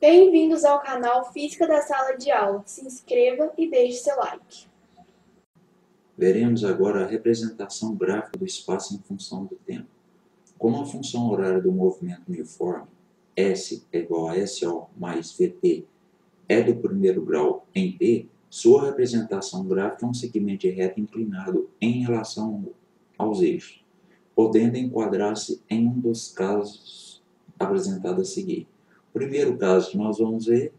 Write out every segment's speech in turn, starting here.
Bem-vindos ao canal Física da Sala de Aula. Se inscreva e deixe seu like. Veremos agora a representação gráfica do espaço em função do tempo. Como a função horária do movimento uniforme, S é igual a SO mais VT, é do primeiro grau em T, sua representação gráfica é um segmento de reta inclinado em relação aos eixos, podendo enquadrar-se em um dos casos apresentados a seguir. O primeiro caso que nós vamos ver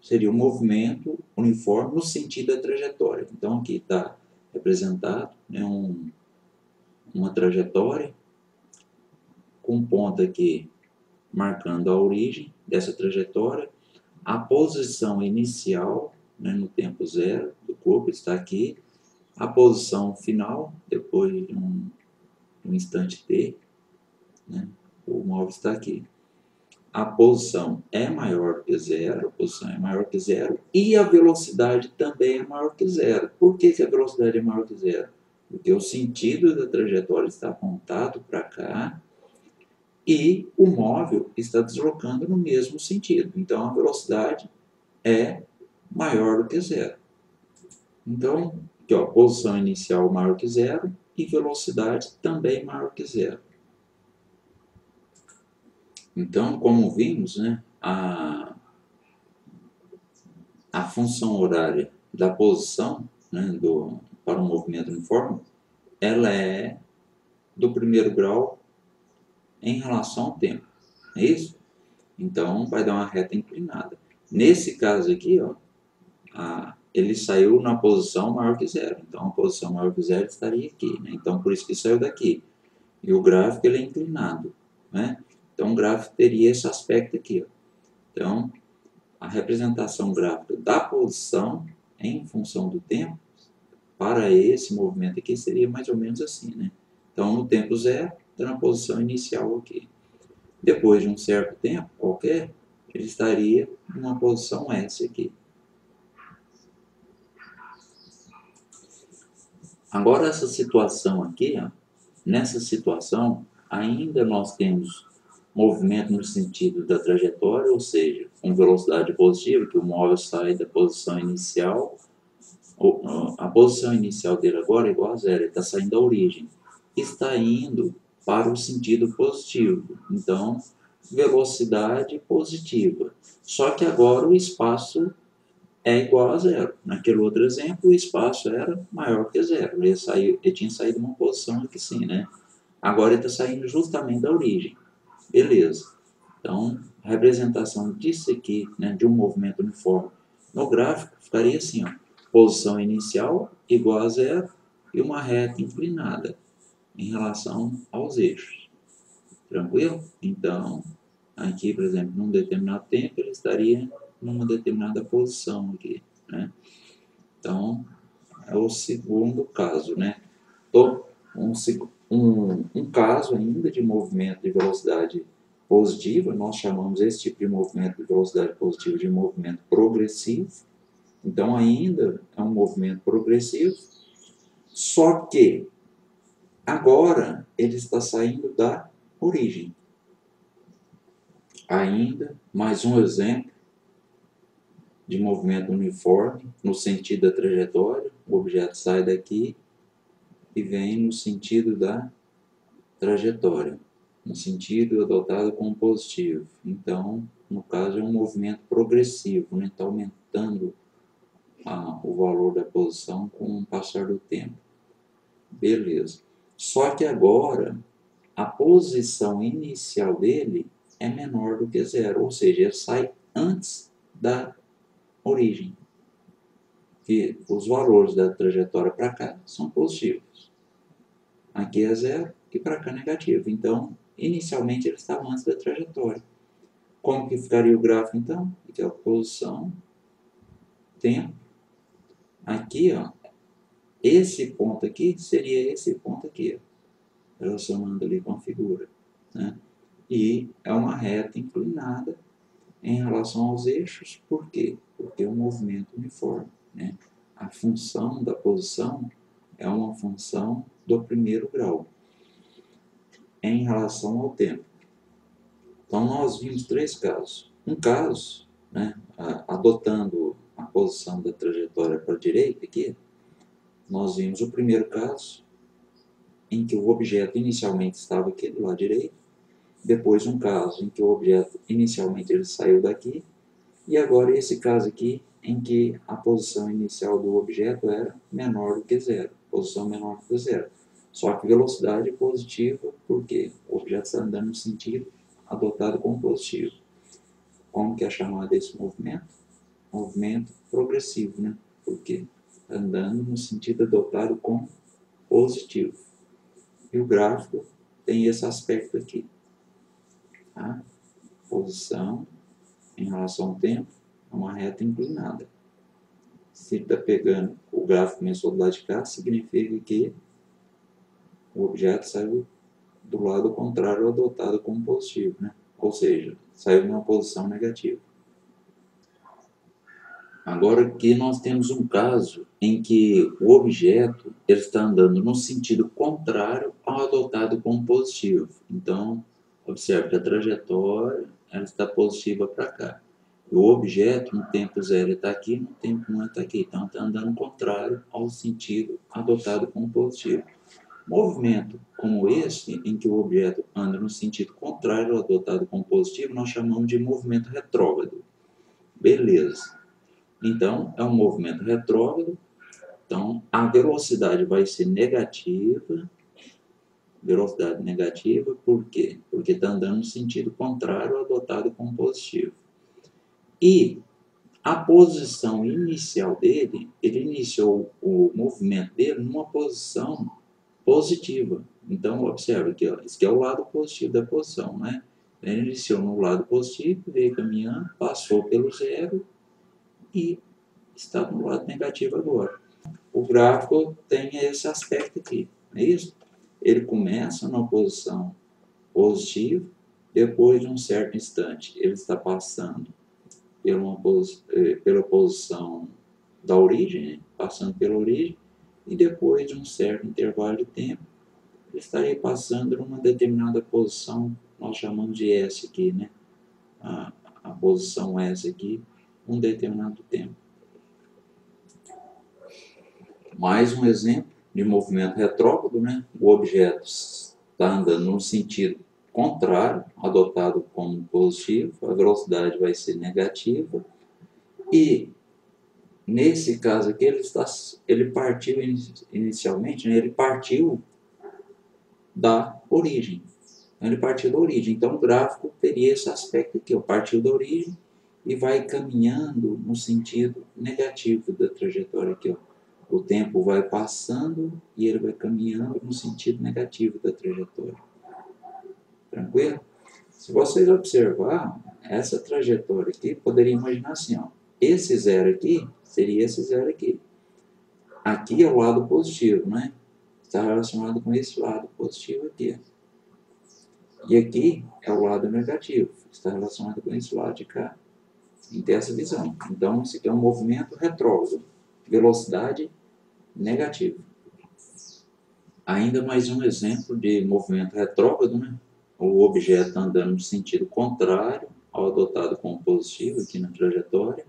seria o movimento uniforme no sentido da trajetória. Então aqui está representado, né, uma trajetória com um ponto aqui marcando a origem dessa trajetória, a posição inicial, né, no tempo zero do corpo está aqui, a posição final, depois de um instante t, né, o móvel está aqui. A posição é maior que zero, a posição é maior que zero, e a velocidade também é maior que zero. Por que a velocidade é maior que zero? Porque o sentido da trajetória está apontado para cá e o móvel está deslocando no mesmo sentido. Então, a velocidade é maior do que zero. Então, aqui, ó, posição inicial maior que zero e velocidade também maior que zero. Então, como vimos, né, a função horária da posição, né, para um movimento uniforme, ela é do primeiro grau em relação ao tempo. É isso? Então, vai dar uma reta inclinada. Nesse caso aqui, ó, ele saiu na posição maior que zero. Então, a posição maior que zero estaria aqui. Né? Então, por isso que saiu daqui. E o gráfico ele é inclinado. Né? Então, o gráfico teria esse aspecto aqui. Ó. Então, a representação gráfica da posição em função do tempo, para esse movimento aqui, seria mais ou menos assim. Né? Então, no tempo zero, está na posição inicial aqui. Depois de um certo tempo, qualquer, ele estaria numa posição S aqui. Agora, essa situação aqui, ó, nessa situação, ainda nós temos movimento no sentido da trajetória, ou seja, com velocidade positiva, que o móvel sai da posição inicial, a posição inicial dele agora é igual a zero, ele está saindo da origem, está indo para o sentido positivo, então, velocidade positiva. Só que agora o espaço é igual a zero. Naquele outro exemplo, o espaço era maior que zero. Ele tinha saído de uma posição aqui sim, né? Agora ele está saindo justamente da origem. Beleza. Então, a representação disso aqui, né, de um movimento uniforme no gráfico, ficaria assim, ó. Posição inicial igual a zero e uma reta inclinada em relação aos eixos. Tranquilo? Então, aqui, por exemplo, num determinado tempo, ele estaria numa determinada posição aqui, né? Então, é o segundo caso, né? Um caso ainda de movimento de velocidade positiva, nós chamamos esse tipo de movimento de velocidade positiva de movimento progressivo. Então, ainda é um movimento progressivo, só que agora ele está saindo da origem. Ainda, mais um exemplo de movimento uniforme no sentido da trajetória. O objeto sai daqui e vem no sentido da trajetória, no sentido adotado como positivo. Então, no caso, é um movimento progressivo, né? Está aumentando o valor da posição com o passar do tempo. Beleza. Só que agora, a posição inicial dele é menor do que zero, ou seja, ele sai antes da origem. Que os valores da trajetória para cá são positivos. Aqui é zero e para cá negativo. Então, inicialmente ele estava antes da trajetória. Como que ficaria o gráfico então? Aqui é a posição, tempo. Aqui, ó, esse ponto aqui seria esse ponto aqui, ó, relacionando ali com a figura, né? E é uma reta inclinada em relação aos eixos. Por quê? Porque é um movimento uniforme, né? A função da posição é uma função do primeiro grau em relação ao tempo. Então, nós vimos três casos. Um caso né, adotando a posição da trajetória para a direita aqui, nós vimos o primeiro caso, em que o objeto inicialmente estava aqui do lado direito, depois um caso em que o objeto inicialmente ele saiu daqui, e agora esse caso aqui em que a posição inicial do objeto era menor do que zero, posição menor do que zero. Só que velocidade positiva, porque o objeto está andando no sentido adotado como positivo. Como que é chamado esse movimento? Movimento progressivo, né? Porque está andando no sentido adotado como positivo. E o gráfico tem esse aspecto aqui. Tá? Posição em relação ao tempo é uma reta inclinada. Se está pegando o gráfico começou do lado de cá, significa que o objeto saiu do lado contrário adotado como positivo, né? Ou seja, saiu numa posição negativa. Agora aqui nós temos um caso em que o objeto ele está andando no sentido contrário ao adotado como positivo. Então, observe que a trajetória ela está positiva para cá. O objeto no tempo zero está aqui, no tempo 1 está aqui. Então, está andando contrário ao sentido adotado como positivo. Movimento como esse, em que o objeto anda no sentido contrário ao adotado como positivo, nós chamamos de movimento retrógrado. Beleza. Então, é um movimento retrógrado. Então, a velocidade vai ser negativa. Velocidade negativa, por quê? Porque está andando no sentido contrário ao adotado como positivo. E a posição inicial dele, ele iniciou o movimento dele numa posição positiva. Então, observe aqui, ó, esse aqui é o lado positivo da posição, né? Ele iniciou no lado positivo, veio caminhando, passou pelo zero e está no lado negativo agora. O gráfico tem esse aspecto aqui, não é isso? Ele começa numa posição positiva, depois de um certo instante ele está passando pela posição da origem, né? Passando pela origem, e depois de um certo intervalo de tempo, ele estaria passando numa determinada posição, nós chamamos de S aqui, né? A posição S aqui, um determinado tempo. Mais um exemplo de movimento retrógrado, né? O objeto está andando no sentido contrário, adotado como positivo, a velocidade vai ser negativa, e nesse caso aqui ele partiu inicialmente, né? Ele partiu da origem. Ele partiu da origem. Então o gráfico teria esse aspecto aqui, ó, partiu da origem e vai caminhando no sentido negativo da trajetória aqui, ó. O tempo vai passando e ele vai caminhando no sentido negativo da trajetória. Tranquilo? Se vocês observar, essa trajetória aqui, poderia imaginar assim, ó, esse zero aqui seria esse zero aqui. Aqui é o lado positivo, né? Está relacionado com esse lado positivo aqui. E aqui é o lado negativo, está relacionado com esse lado de cá. Tem que ter essa visão. Então, esse aqui é um movimento retrógrado, velocidade negativa. Ainda mais um exemplo de movimento retrógrado, né? O objeto andando no sentido contrário ao adotado como positivo aqui na trajetória.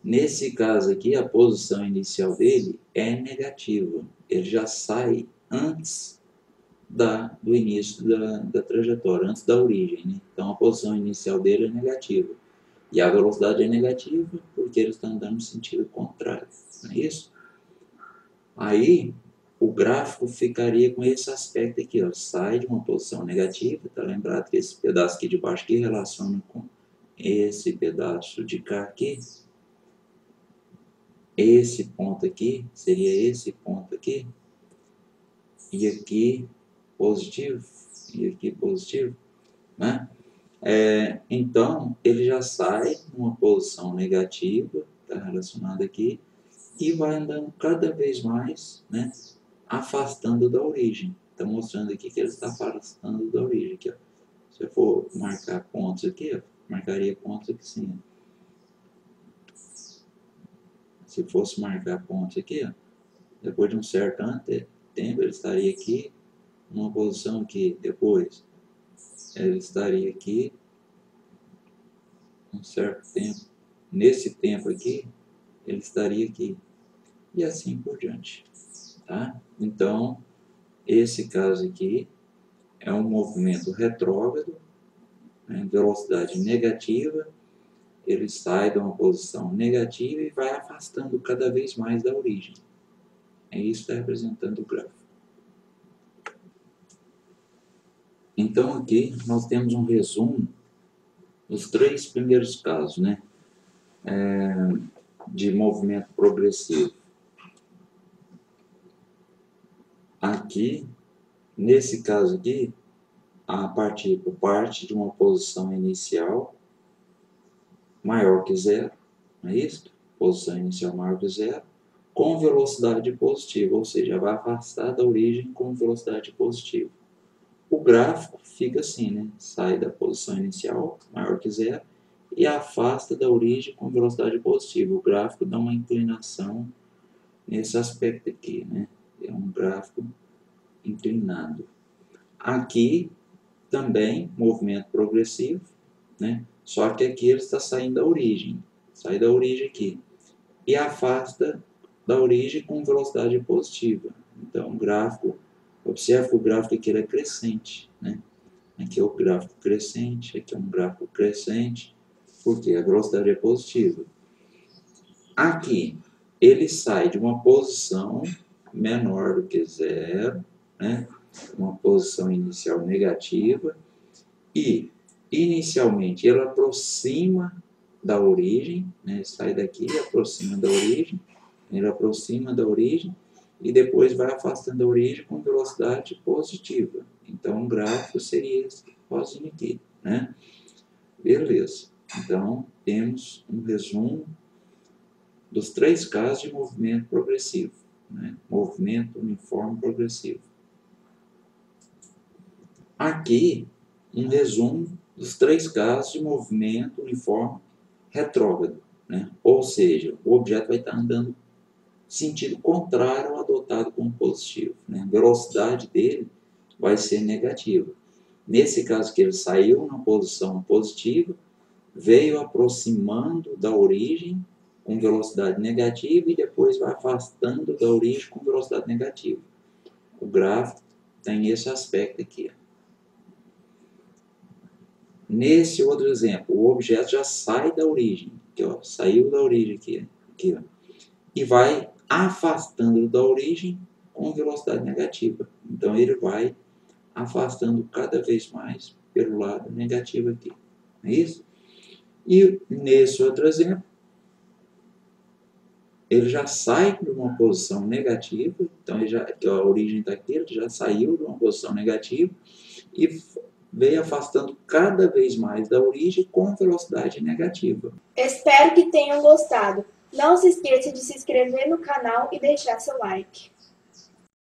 Nesse caso aqui, a posição inicial dele é negativa. Ele já sai antes do início da trajetória, antes da origem, né? Então, a posição inicial dele é negativa. E a velocidade é negativa porque ele está andando no sentido contrário. Não é isso? Aí, o gráfico ficaria com esse aspecto aqui, ó, sai de uma posição negativa, tá lembrado que esse pedaço aqui de baixo aqui relaciona com esse pedaço de cá aqui. Esse ponto aqui seria esse ponto aqui. E aqui positivo, e aqui positivo, né? Então, ele já sai numa posição negativa, está relacionado aqui, e vai andando cada vez mais, né, afastando da origem. Está mostrando aqui que ele está afastando da origem. Aqui, ó. Se eu for marcar pontos aqui, ó, marcaria pontos aqui sim. Se fosse marcar pontos aqui, ó, depois de um certo tempo, ele estaria aqui, numa posição aqui. Depois, ele estaria aqui, um certo tempo. nesse tempo aqui, ele estaria aqui. E assim por diante. Tá? Então, esse caso aqui é um movimento retrógrado, né, velocidade negativa, ele sai de uma posição negativa e vai afastando cada vez mais da origem. É isso que está representando o gráfico. Então aqui nós temos um resumo dos 3 primeiros casos, né, de movimento progressivo. Aqui, nesse caso aqui, a partícula parte de uma posição inicial maior que zero, não é isso? Posição inicial maior que zero, com velocidade positiva, ou seja, vai afastar da origem com velocidade positiva. O gráfico fica assim, né? Sai da posição inicial maior que zero e afasta da origem com velocidade positiva. O gráfico dá uma inclinação nesse aspecto aqui, né? É um gráfico inclinado. Aqui também movimento progressivo, né? Só que aqui ele está saindo da origem, sai da origem aqui e afasta da origem com velocidade positiva. Então, o gráfico, observe que o gráfico aqui ele é crescente, né? Aqui é o gráfico crescente, aqui é um gráfico crescente, porque a velocidade é positiva. Aqui, ele sai de uma posição menor do que zero, né? Uma posição inicial negativa, e inicialmente ele aproxima da origem, né? Sai daqui, aproxima da origem, ele aproxima da origem e depois vai afastando da origem com velocidade positiva. Então, o gráfico seria esse rosinho aqui, né? Beleza. Então, temos um resumo dos 3 casos de movimento progressivo, né? Movimento uniforme progressivo. Aqui, um resumo dos 3 casos de movimento uniforme retrógrado, né? Ou seja, o objeto vai estar andando sentido contrário ao adotado como positivo, né? A velocidade dele vai ser negativa. Nesse caso que ele saiu na posição positiva, veio aproximando da origem com velocidade negativa e depois vai afastando da origem com velocidade negativa. O gráfico tem esse aspecto aqui. Nesse outro exemplo, o objeto já sai da origem, aqui, ó, saiu da origem aqui, ó, e vai afastando da origem com velocidade negativa. Então ele vai afastando cada vez mais pelo lado negativo aqui. É isso? E nesse outro exemplo, ele já sai de uma posição negativa, então a origem está aqui, ele já saiu de uma posição negativa e veio afastando cada vez mais da origem com velocidade negativa. Espero que tenham gostado. Não se esqueça de se inscrever no canal e deixar seu like.